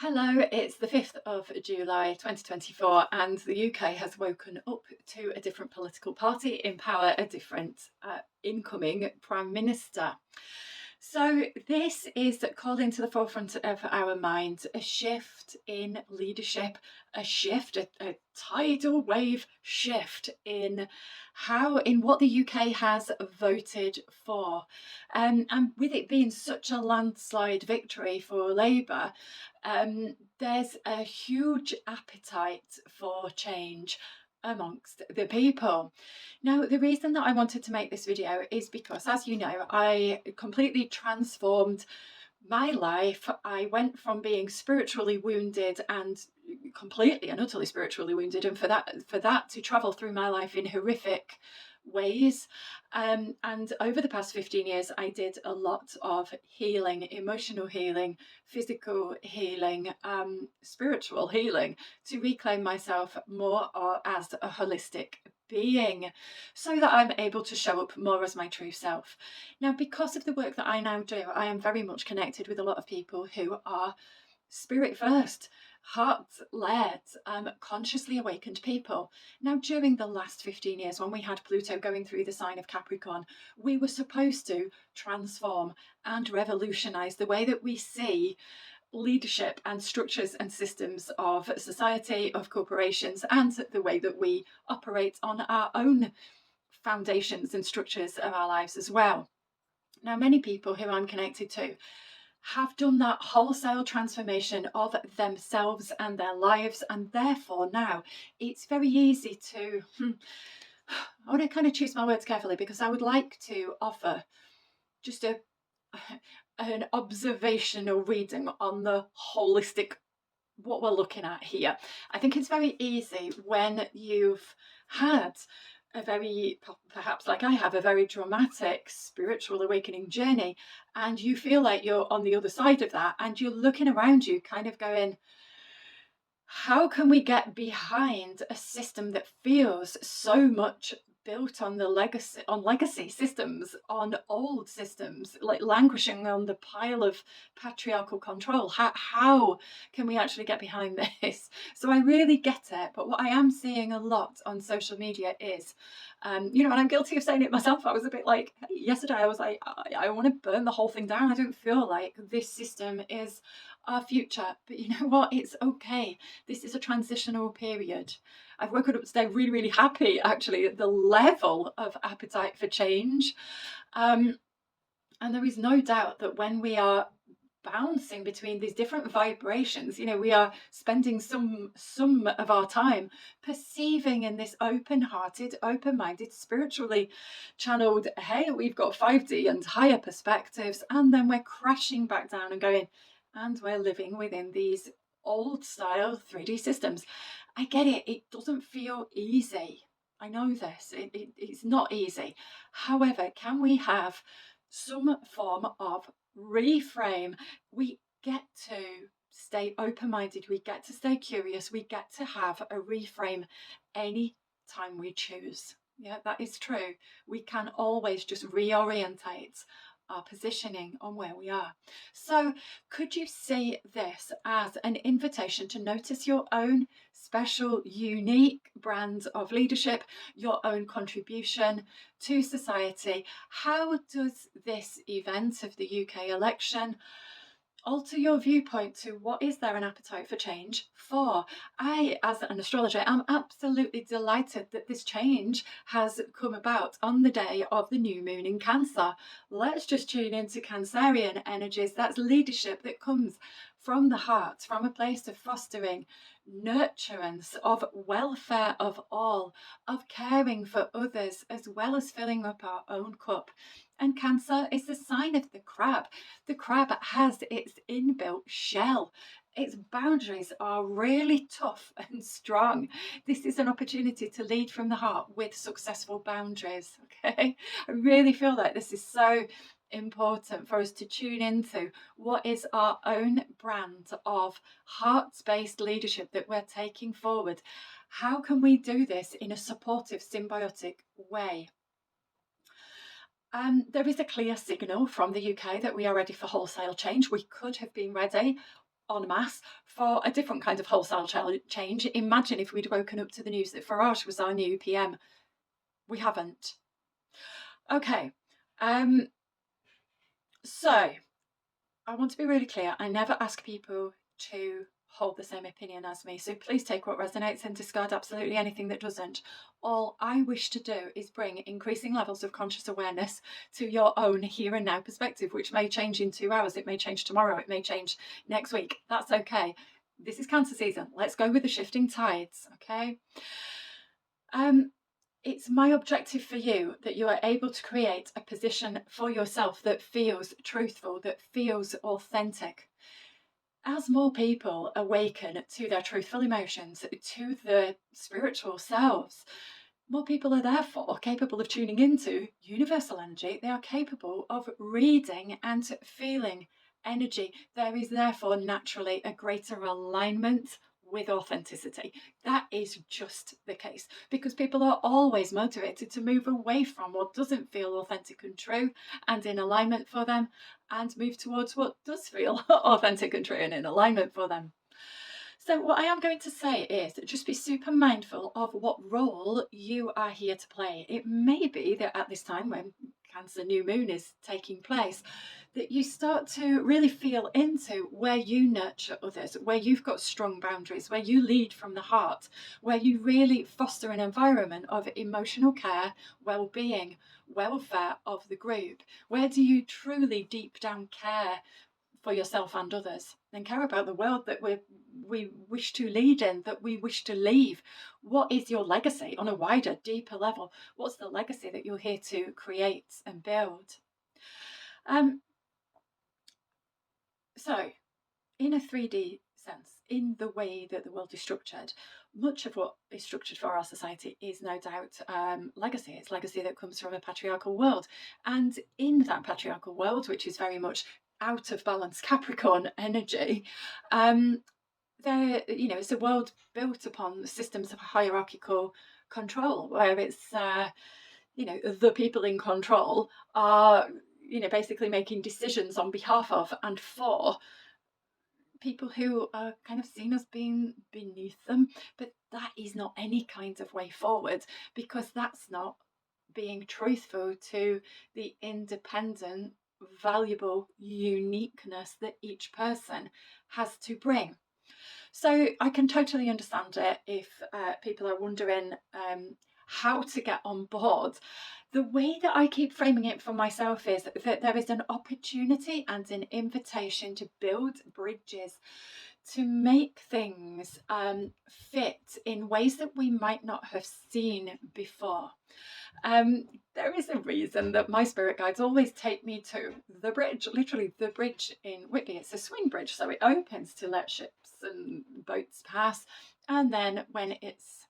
Hello, it's the 5th of July 2024, and the UK has woken up to a different political party in power, a different incoming Prime Minister. So, this is calling to the forefront of our minds a shift in leadership, a tidal wave shift in what the UK has voted for. And with it being such a landslide victory for Labour, there's a huge appetite for change amongst the people. Now, the reason that I wanted to make this video is because, as you know, I completely transformed my life. I went from being spiritually wounded and completely and utterly spiritually wounded, and for that to travel through my life in horrific ways. And over the past 15 years, I did a lot of healing, emotional healing, physical healing, spiritual healing, to reclaim myself more as a holistic being, so that I'm able to show up more as my true self. Now, because of the work that I now do, I am very much connected with a lot of people who are spirit first, heart led, consciously awakened people. Now, during the last 15 years, when we had Pluto going through the sign of Capricorn, we were supposed to transform and revolutionize the way that we see leadership and structures and systems of society, of corporations, and the way that we operate on our own foundations and structures of our lives as well. Now, many people who I'm connected to have done that wholesale transformation of themselves and their lives, and therefore now it's very easy to I want to kind of choose my words carefully, because I would like to offer just an observational reading on the holistic what we're looking at here. I think it's very easy when you've had a very, perhaps like I have, a very dramatic spiritual awakening journey, and you feel like you're on the other side of that, and you're looking around you kind of going, how can we get behind a system that feels so much built on legacy systems, on old systems, like languishing on the pile of patriarchal control? How can we actually get behind this? So I really get it, but what I am seeing a lot on social media is, and I'm guilty of saying it myself. I was a bit like, yesterday I was like, I want to burn the whole thing down. I don't feel like this system is our future. But you know what? It's okay. This is a transitional period. I've woken up today really, really happy, actually, at the level of appetite for change. And there is no doubt that when we are bouncing between these different vibrations, we are spending some of our time perceiving in this open-hearted, open-minded, spiritually channeled, hey, we've got 5D and higher perspectives, and then we're crashing back down and going, and we're living within these old style 3D systems. I get it. It doesn't feel easy. I know this. It's not easy. However, can we have some form of reframe? We get to stay open-minded. We get to stay curious. We get to have a reframe any time we choose. Yeah, that is true. We can always just reorientate our positioning on where we are. So could you see this as an invitation to notice your own special, unique brand of leadership, your own contribution to society? How does this event of the UK election alter your viewpoint to what is there an appetite for change for? I, as an astrologer, am absolutely delighted that this change has come about on the day of the new moon in Cancer. Let's just tune into Cancerian energies. That's leadership that comes from the heart, from a place of fostering nurturance, of welfare of all, of caring for others, as well as filling up our own cup. And Cancer is the sign of the crab. The crab has its inbuilt shell. Its boundaries are really tough and strong. This is an opportunity to lead from the heart with successful boundaries. Okay, I really feel like this is so important for us to tune into what is our own brand of heart-based leadership that we're taking forward. How can we do this in a supportive, symbiotic way? There is a clear signal from the UK that we are ready for wholesale change. We could have been ready en masse for a different kind of wholesale change. Imagine if we'd woken up to the news that Farage was our new PM. We haven't. Okay, so I want to be really clear. I never ask people to hold the same opinion as me, so please take what resonates and discard absolutely anything that doesn't. All I wish to do is bring increasing levels of conscious awareness to your own here and now perspective, which may change in 2 hours, it may change tomorrow, it may change next week. That's okay. This is Cancer season. Let's go with the shifting tides, okay? It's my objective for you that you are able to create a position for yourself that feels truthful, that feels authentic. As more people awaken to their truthful emotions, to their spiritual selves, more people are therefore capable of tuning into universal energy. They are capable of reading and feeling energy. There is therefore naturally a greater alignment with authenticity. That is just the case because people are always motivated to move away from what doesn't feel authentic and true and in alignment for them, and move towards what does feel authentic and true and in alignment for them. So what I am going to say is just be super mindful of what role you are here to play. It may be that at this time when Cancer new moon is taking place, that you start to really feel into where you nurture others, where you've got strong boundaries, where you lead from the heart, where you really foster an environment of emotional care, well-being, welfare of the group. Where do you truly deep down care for yourself and others, and care about the world that we wish to lead in, that we wish to leave? What is your legacy on a wider, deeper level? What's the legacy that you're here to create and build? So, in a 3D sense, in the way that the world is structured, much of what is structured for our society is no doubt legacy. It's legacy that comes from a patriarchal world. And in that patriarchal world, which is very much out of balance Capricorn energy, it's a world built upon systems of hierarchical control, where it's the people in control are basically making decisions on behalf of and for people who are kind of seen as being beneath them. But that is not any kind of way forward, because that's not being truthful to the independent, valuable uniqueness that each person has to bring. So I can totally understand it if people are wondering how to get on board. The way that I keep framing it for myself is that there is an opportunity and an invitation to build bridges, to make things fit in ways that we might not have seen before. There is a reason that my spirit guides always take me to the bridge, literally the bridge in Whitby. It's a swing bridge, so it opens to let ships and boats pass, and then when it's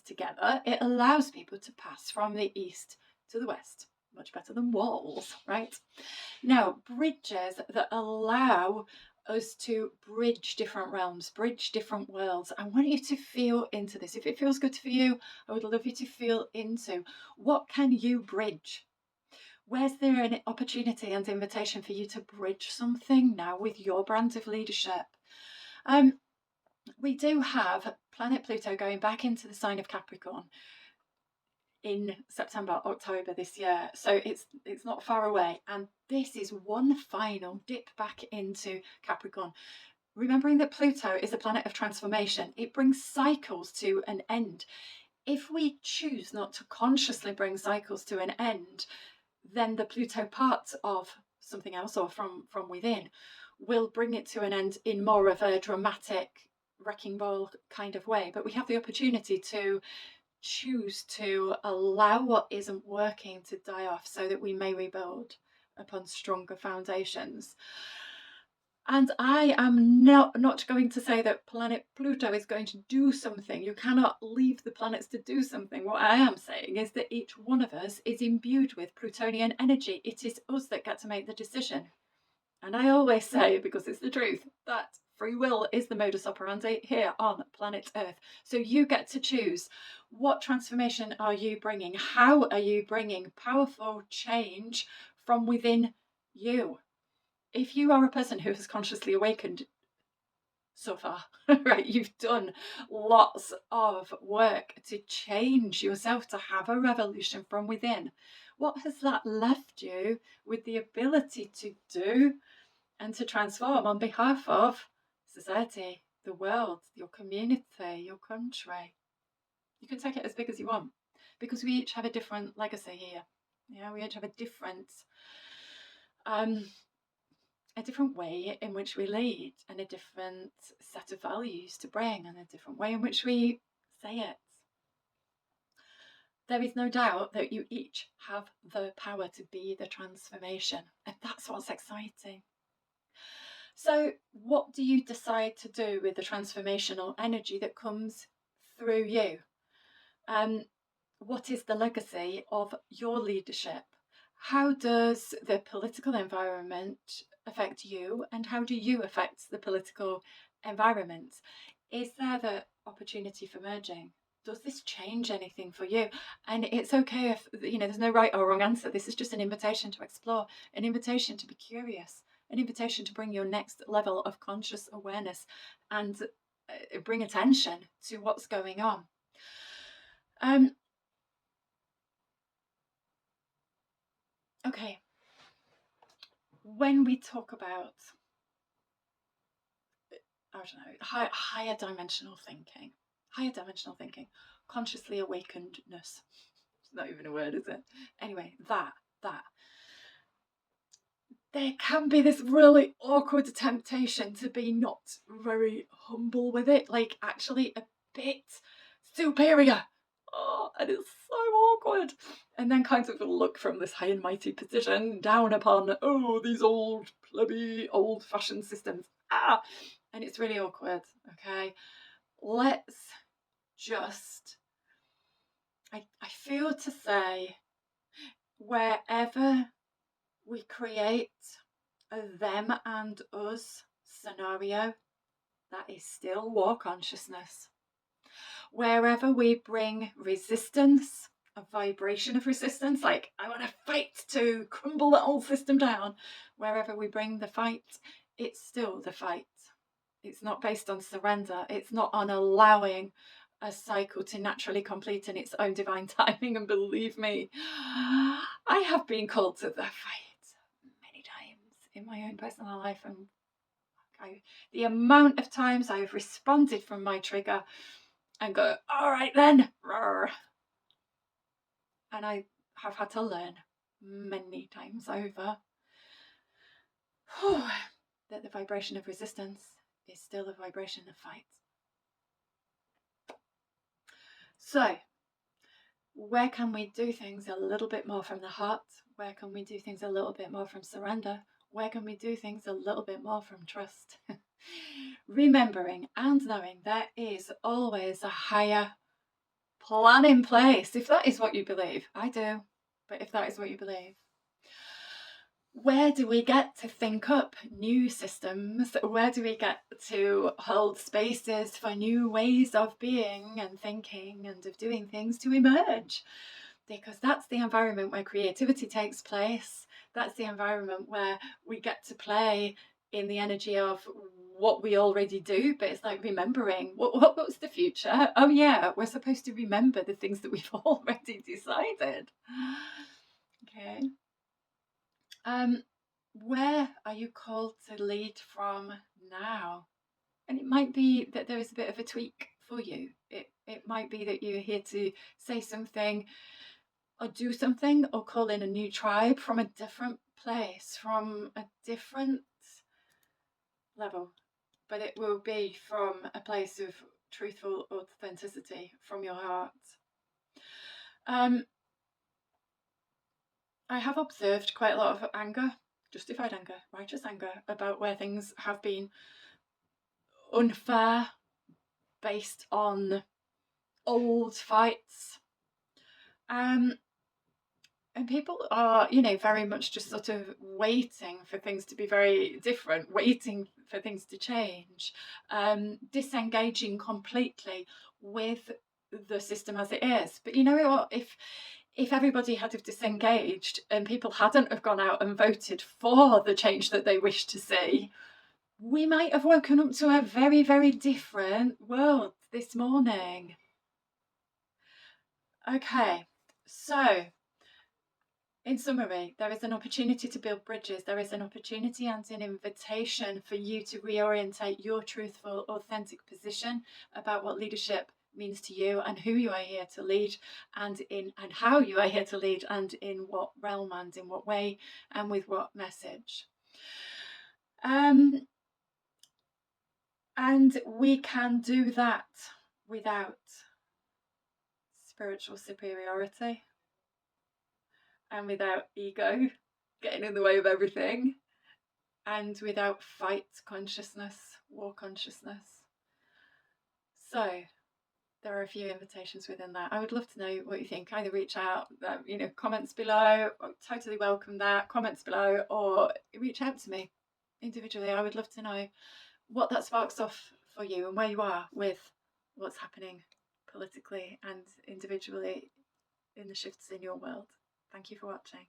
together, it allows people to pass from the east to the west. Much better than walls, right? Now, bridges that allow us to bridge different realms, bridge different worlds. I want you to feel into this. If it feels good for you, I would love you to feel into what can you bridge? Where's there an opportunity and invitation for you to bridge something now with your brand of leadership? We do have planet Pluto going back into the sign of Capricorn in September, October this year. So it's not far away. And this is one final dip back into Capricorn. Remembering that Pluto is a planet of transformation, it brings cycles to an end. If we choose not to consciously bring cycles to an end, then the Pluto part of something else, or from within, will bring it to an end in more of a dramatic wrecking ball kind of way. But we have the opportunity to choose to allow what isn't working to die off, so that we may rebuild upon stronger foundations. And I am not going to say that planet Pluto is going to do something. You cannot leave the planets to do something. What I am saying is that each one of us is imbued with Plutonian energy. It is us that get to make the decision. And I always say, because it's the truth, that free will is the modus operandi here on planet Earth. So you get to choose, what transformation are you bringing? How are you bringing powerful change from within you? If you are a person who has consciously awakened so far, right? You've done lots of work to change yourself, to have a revolution from within. What has that left you with the ability to do and to transform on behalf of society, the world, your community, your country? You can take it as big as you want, because we each have a different legacy here. Yeah, we each have um, a different way in which we lead, and a different set of values to bring, and a different way in which we say it. There is no doubt that you each have the power to be the transformation, and that's what's exciting. So, what do you decide to do with the transformational energy that comes through you? What is the legacy of your leadership? How does the political environment affect you, and how do you affect the political environment? Is there the opportunity for merging? Does this change anything for you? And it's okay if, there's no right or wrong answer. This is just an invitation to explore, an invitation to be curious, an invitation to bring your next level of conscious awareness and bring attention to what's going on. Okay, when we talk about, I don't know, higher dimensional thinking, consciously awakenedness. It's not even a word, is it? Anyway, that. There can be this really awkward temptation to be not very humble with it, like actually a bit superior. Oh, and it's so awkward. And then kind of look from this high and mighty position down upon, these old plebby, old-fashioned systems. And it's really awkward, okay? Let's just, I feel to say, wherever we create a them and us scenario, that is still war consciousness. Wherever we bring resistance, a vibration of resistance, like I want to fight to crumble the old system down, wherever we bring the fight, it's still the fight. It's not based on surrender. It's not on allowing a cycle to naturally complete in its own divine timing. And believe me, I have been called to the fight many times in my own personal life, and the amount of times I've responded from my trigger and go, all right then, and I have had to learn many times over that the vibration of resistance is still a vibration of fight. So, where can we do things a little bit more from the heart? Where can we do things a little bit more from surrender? Where can we do things a little bit more from trust? Remembering and knowing there is always a higher plan in place, if that is what you believe. I do, but if that is what you believe. Where do we get to think up new systems? Where do we get to hold spaces for new ways of being and thinking and of doing things to emerge? Because that's the environment where creativity takes place. That's the environment where we get to play in the energy of what we already do, but it's like remembering what's the future. Oh yeah, we're supposed to remember the things that we've already decided. Okay. Where are you called to lead from now? And it might be that there is a bit of a tweak for you. It might be that you're here to say something or do something or call in a new tribe from a different place, from a different level. But it will be from a place of truthful authenticity from your heart. I have observed quite a lot of anger, justified anger, righteous anger, about where things have been unfair, based on old fights. And people are, very much just sort of waiting for things to be very different, waiting for things to change, disengaging completely with the system as it is. But you know what? If everybody had have disengaged and people hadn't have gone out and voted for the change that they wish to see, we might have woken up to a very, very different world this morning. Okay, so in summary, there is an opportunity to build bridges. There is an opportunity and an invitation for you to reorientate your truthful, authentic position about what leadership means to you and who you are here to lead, and how you are here to lead, and in what realm and in what way and with what message. And we can do that without spiritual superiority and without ego getting in the way of everything, and without fight consciousness, war consciousness. So there are a few invitations within that. I would love to know what you think. Either reach out, comments below. Totally welcome that. Comments below, or reach out to me individually. I would love to know what that sparks off for you and where you are with what's happening politically and individually in the shifts in your world. Thank you for watching.